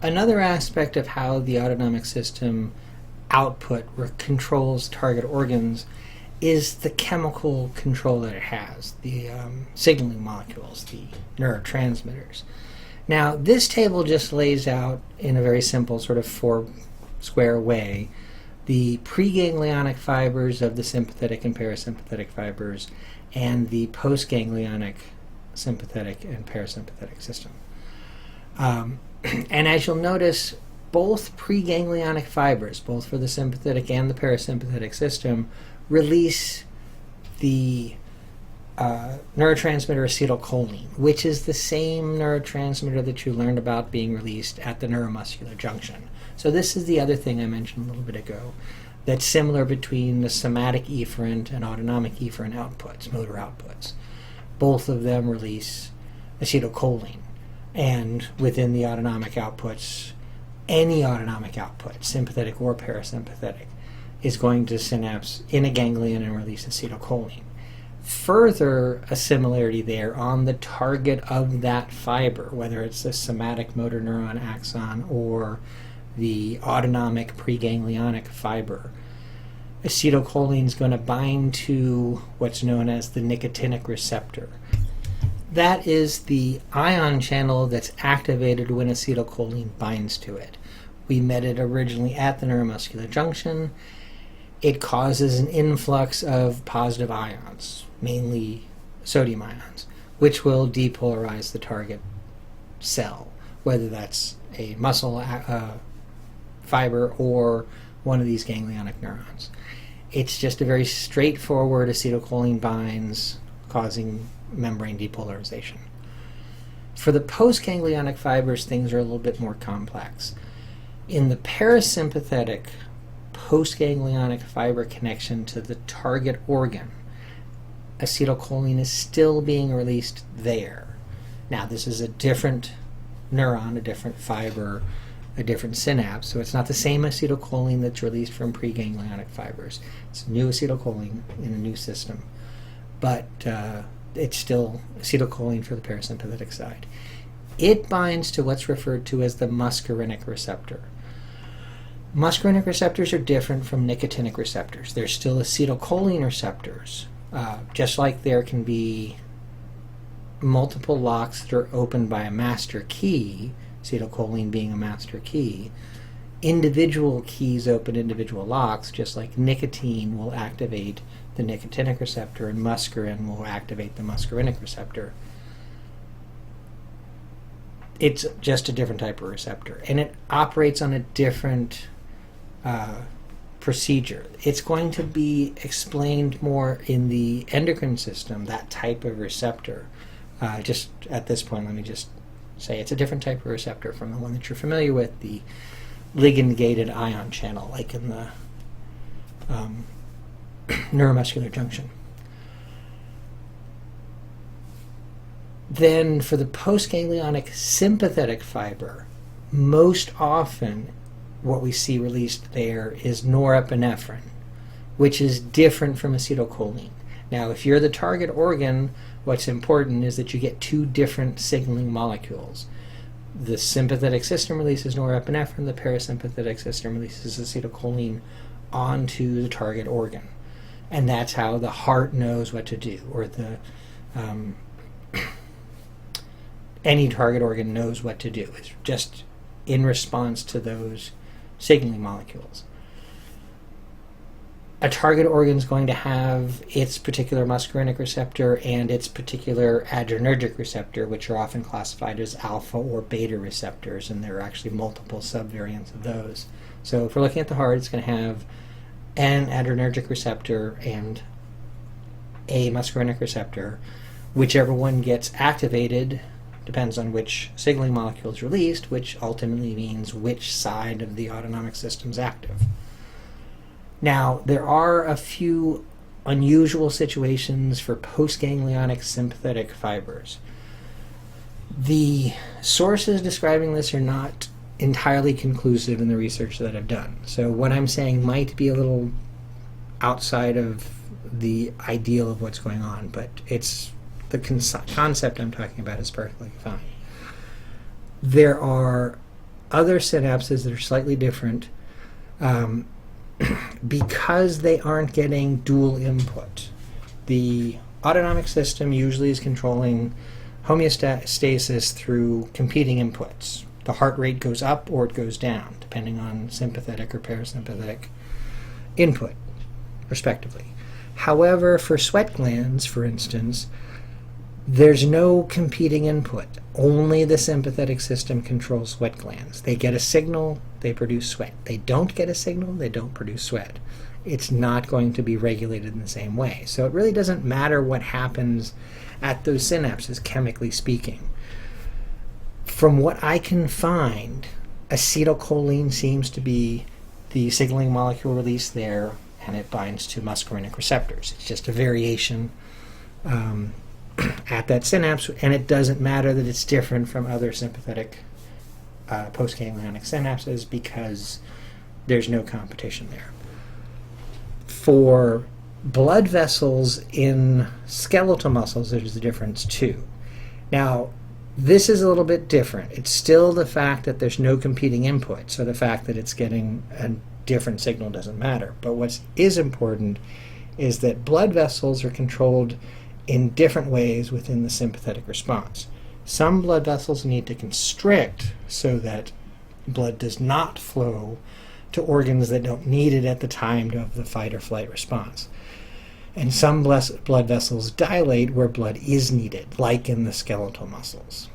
Another aspect of how the autonomic system output or controls target organs is the chemical control that it has, the signaling molecules, the neurotransmitters. Now, this table just lays out in a very simple sort of four-square way the preganglionic fibers of the sympathetic and parasympathetic fibers and the postganglionic sympathetic and parasympathetic system. And as you'll notice, both preganglionic fibers, both for the sympathetic and the parasympathetic system, release the neurotransmitter acetylcholine, which is the same neurotransmitter that you learned about being released at the neuromuscular junction. So this is the other thing I mentioned a little bit ago that's similar between the somatic efferent and autonomic efferent outputs, motor outputs. Both of them release acetylcholine. And within the autonomic outputs, any autonomic output, sympathetic or parasympathetic, is going to synapse in a ganglion and release acetylcholine. Further, a similarity there on the target of that fiber, whether it's the somatic motor neuron axon or the autonomic preganglionic fiber, acetylcholine is going to bind to what's known as the nicotinic receptor. That is the ion channel that's activated when acetylcholine binds to it. We met it originally at the neuromuscular junction. It causes an influx of positive ions, mainly sodium ions, which will depolarize the target cell, whether that's a muscle fiber or one of these ganglionic neurons. It's just a very straightforward acetylcholine binds, causing membrane depolarization. For the postganglionic fibers, things are a little bit more complex. In the parasympathetic postganglionic fiber connection to the target organ, acetylcholine is still being released there. Now, this is a different neuron, a different fiber, a different synapse, so it's not the same acetylcholine that's released from preganglionic fibers. It's new acetylcholine in a new system, but it's still acetylcholine for the parasympathetic side. It binds to what's referred to as the muscarinic receptor. Muscarinic receptors are different from nicotinic receptors. They're still acetylcholine receptors. Just like there can be multiple locks that are opened by a master key, acetylcholine being a master key, individual keys open individual locks, just like nicotine will activate the nicotinic receptor and muscarine will activate the muscarinic receptor. It's just a different type of receptor, and it operates on a different procedure. It's going to be explained more in the endocrine system, that type of receptor. Just at this point, let me just say it's a different type of receptor from the one that you're familiar with, the ligand-gated ion channel, like in the neuromuscular junction. Then for the postganglionic sympathetic fiber, most often what we see released there is norepinephrine, which is different from acetylcholine. Now, if you're the target organ, what's important is that you get two different signaling molecules. The sympathetic system releases norepinephrine, the parasympathetic system releases acetylcholine onto the target organ. And that's how the heart knows what to do, or the any target organ knows what to do. It's just in response to those signaling molecules. A target organ is going to have its particular muscarinic receptor and its particular adrenergic receptor, which are often classified as alpha or beta receptors, and there are actually multiple subvariants of those. So if we're looking at the heart, it's going to have an adrenergic receptor and a muscarinic receptor. Whichever one gets activated depends on which signaling molecule is released, which ultimately means which side of the autonomic system is active. Now, there are a few unusual situations for postganglionic sympathetic fibers. The sources describing this are not entirely conclusive in the research that I've done. So what I'm saying might be a little outside of the ideal of what's going on, but it's the concept I'm talking about is perfectly fine. There are other synapses that are slightly different because they aren't getting dual input. The autonomic system usually is controlling homeostasis through competing inputs. The heart rate goes up or it goes down, depending on sympathetic or parasympathetic input, respectively. However, for sweat glands, for instance, there's no competing input. Only the sympathetic system controls sweat glands. They get a signal, they produce sweat. They don't get a signal, they don't produce sweat. It's not going to be regulated in the same way. So it really doesn't matter what happens at those synapses, chemically speaking. From what I can find, acetylcholine seems to be the signaling molecule released there, and it binds to muscarinic receptors. It's just a variation at that synapse, and it doesn't matter that it's different from other sympathetic postganglionic synapses because there's no competition there. For blood vessels in skeletal muscles, there's a difference too. Now, this is a little bit different. It's still the fact that there's no competing input, so the fact that it's getting a different signal doesn't matter. But what is important is that blood vessels are controlled in different ways within the sympathetic response. Some blood vessels need to constrict so that blood does not flow to organs that don't need it at the time of the fight or flight response. And some blood vessels dilate where blood is needed, like in the skeletal muscles.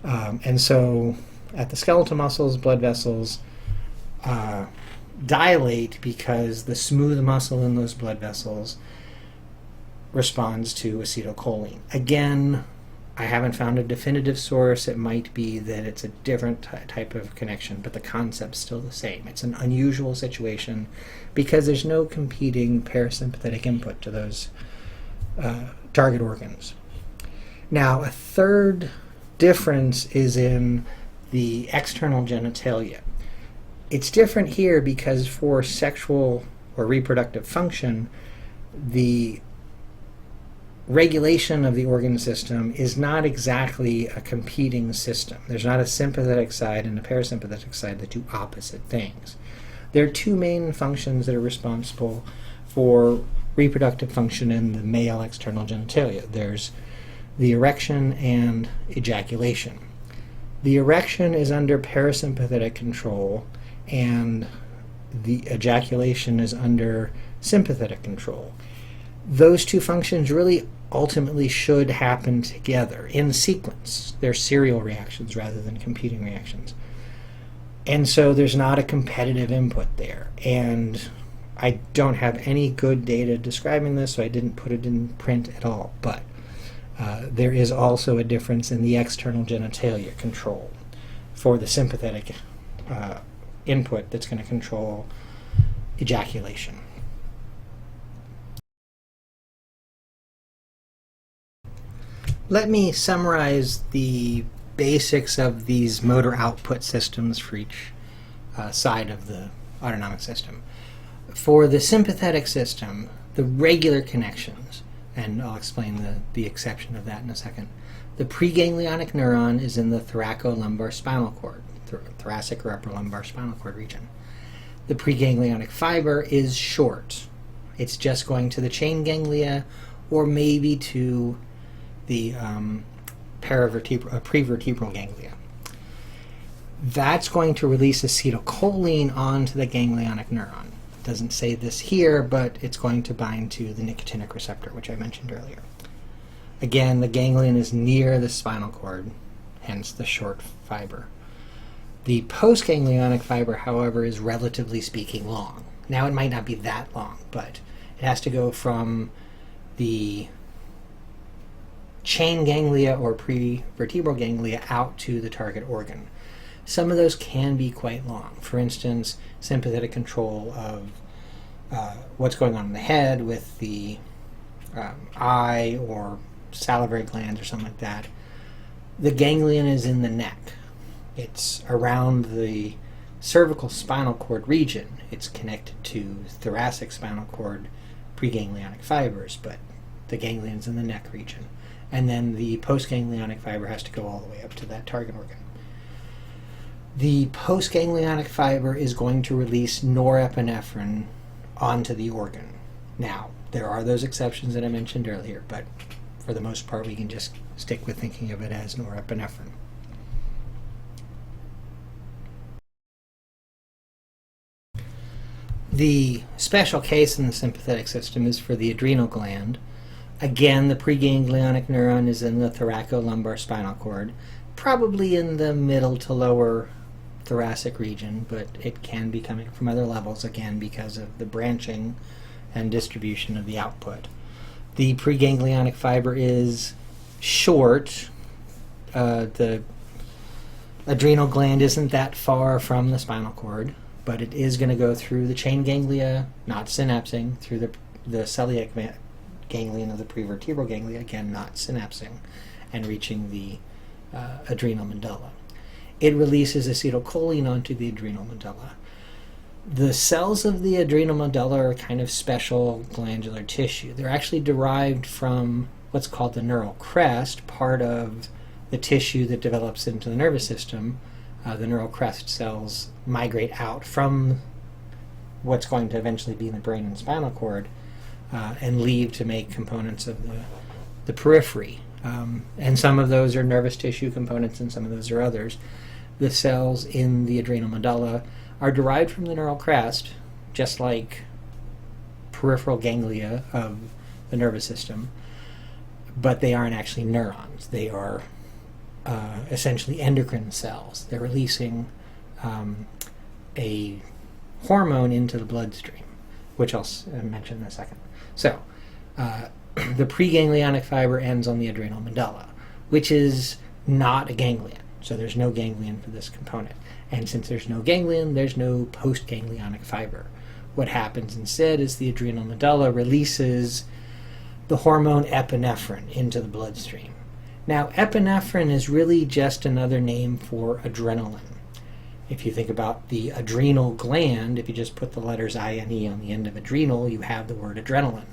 And so at the skeletal muscles, blood vessels dilate because the smooth muscle in those blood vessels responds to acetylcholine. Again, I haven't found a definitive source. It might be that it's a different type of connection, but the concept's still the same. It's an unusual situation because there's no competing parasympathetic input to those target organs. Now, a third difference is in the external genitalia. It's different here because for sexual or reproductive function, the regulation of the organ system is not exactly a competing system. There's not a sympathetic side and a parasympathetic side that do opposite things. There are two main functions that are responsible for reproductive function in the male external genitalia. There's the erection and ejaculation. The erection is under parasympathetic control and the ejaculation is under sympathetic control. Those two functions really ultimately should happen together in sequence. They're serial reactions rather than competing reactions. And so there's not a competitive input there. And I don't have any good data describing this, so I didn't put it in print at all. But there is also a difference in the external genitalia control for the sympathetic input that's going to control ejaculation. Let me summarize the basics of these motor output systems for each side of the autonomic system. For the sympathetic system, the regular connections, and I'll explain the exception of that in a second. The preganglionic neuron is in the thoracolumbar spinal cord, thoracic or upper lumbar spinal cord region. The preganglionic fiber is short. It's just going to the chain ganglia or maybe to the prevertebral ganglia. That's going to release acetylcholine onto the ganglionic neuron. It doesn't say this here, but it's going to bind to the nicotinic receptor, which I mentioned earlier. Again, the ganglion is near the spinal cord, hence the short fiber. The postganglionic fiber, however, is relatively speaking long. Now, it might not be that long, but it has to go from the chain ganglia or prevertebral ganglia out to the target organ. Some of those can be quite long. For instance, sympathetic control of what's going on in the head with the eye or salivary glands or something like that. The ganglion is in the neck. It's around the cervical spinal cord region. It's connected to thoracic spinal cord preganglionic fibers, but the ganglion's in the neck region. And then the postganglionic fiber has to go all the way up to that target organ. the postganglionic fiber is going to release norepinephrine onto the organ. Now, there are those exceptions that I mentioned earlier, but for the most part, we can just stick with thinking of it as norepinephrine. The special case in the sympathetic system is for the adrenal gland. Again, the preganglionic neuron is in the thoracolumbar spinal cord, probably in the middle to lower thoracic region, but it can be coming from other levels, again, because of the branching and distribution of the output. The preganglionic fiber is short. The adrenal gland isn't that far from the spinal cord, but it is going to go through the chain ganglia, not synapsing, through the celiac ganglion of the prevertebral ganglia, again not synapsing, and reaching the adrenal medulla. It releases acetylcholine onto the adrenal medulla. The cells of the adrenal medulla are kind of special glandular tissue. They're actually derived from what's called the neural crest, part of the tissue that develops into the nervous system. The neural crest cells migrate out from what's going to eventually be in the brain and spinal cord and leave to make components of the periphery. And some of those are nervous tissue components and some of those are others. The cells in the adrenal medulla are derived from the neural crest, just like peripheral ganglia of the nervous system, but they aren't actually neurons. They are essentially endocrine cells. They're releasing a hormone into the bloodstream, which I'll mention in a second. So, the preganglionic fiber ends on the adrenal medulla, which is not a ganglion. So there's no ganglion for this component. And since there's no ganglion, there's no postganglionic fiber. What happens instead is the adrenal medulla releases the hormone epinephrine into the bloodstream. Now, epinephrine is really just another name for adrenaline. If you think about the adrenal gland, if you just put the letters I and E on the end of adrenal, you have the word adrenaline.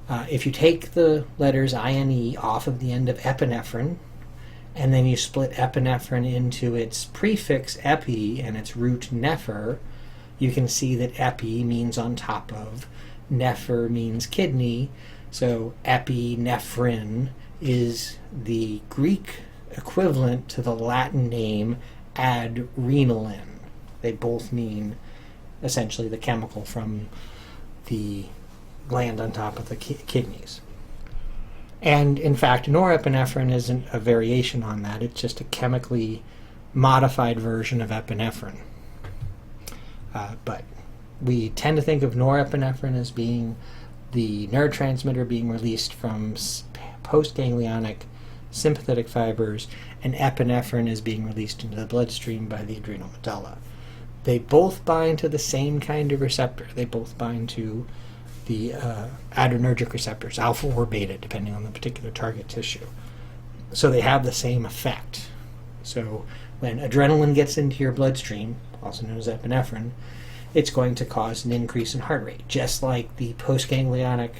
If you take the letters I and E off of the end of epinephrine, and then you split epinephrine into its prefix epi and its root nepher, you can see that epi means on top of, nepher means kidney, so epinephrine is the Greek equivalent to the Latin name adrenalin. They both mean essentially the chemical from the gland on top of the kidneys. And in fact, norepinephrine isn't a variation on that. It's just a chemically modified version of epinephrine. But we tend to think of norepinephrine as being the neurotransmitter being released from postganglionic sympathetic fibers, and epinephrine is being released into the bloodstream by the adrenal medulla. They both bind to the same kind of receptor. They both bind to the adrenergic receptors, alpha or beta, depending on the particular target tissue. So they have the same effect. So when adrenaline gets into your bloodstream, also known as epinephrine, it's going to cause an increase in heart rate, just like the postganglionic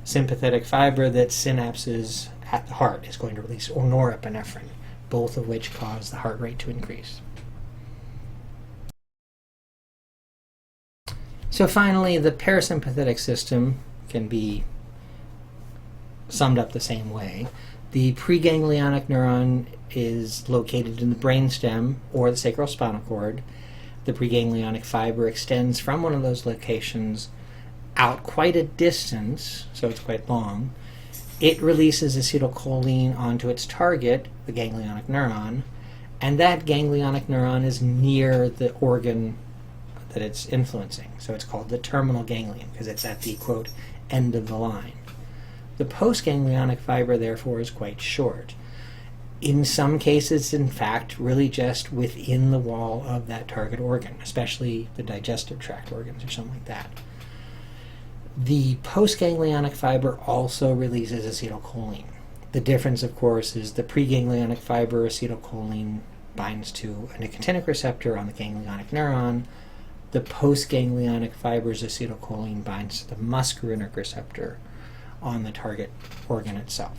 sympathetic fiber that synapses at the heart is going to release norepinephrine, both of which cause the heart rate to increase. So finally, the parasympathetic system can be summed up the same way. The preganglionic neuron is located in the brainstem or the sacrospinal cord. The preganglionic fiber extends from one of those locations out quite a distance, so it's quite long. It releases acetylcholine onto its target, the ganglionic neuron, and that ganglionic neuron is near the organ that it's influencing. So it's called the terminal ganglion because it's at the, quote, end of the line. The postganglionic fiber, therefore, is quite short. In some cases, in fact, really just within the wall of that target organ, especially the digestive tract organs or something like that. The postganglionic fiber also releases acetylcholine. The difference, of course, is the preganglionic fiber acetylcholine binds to a nicotinic receptor on the ganglionic neuron. The postganglionic fiber's acetylcholine binds to the muscarinic receptor on the target organ itself.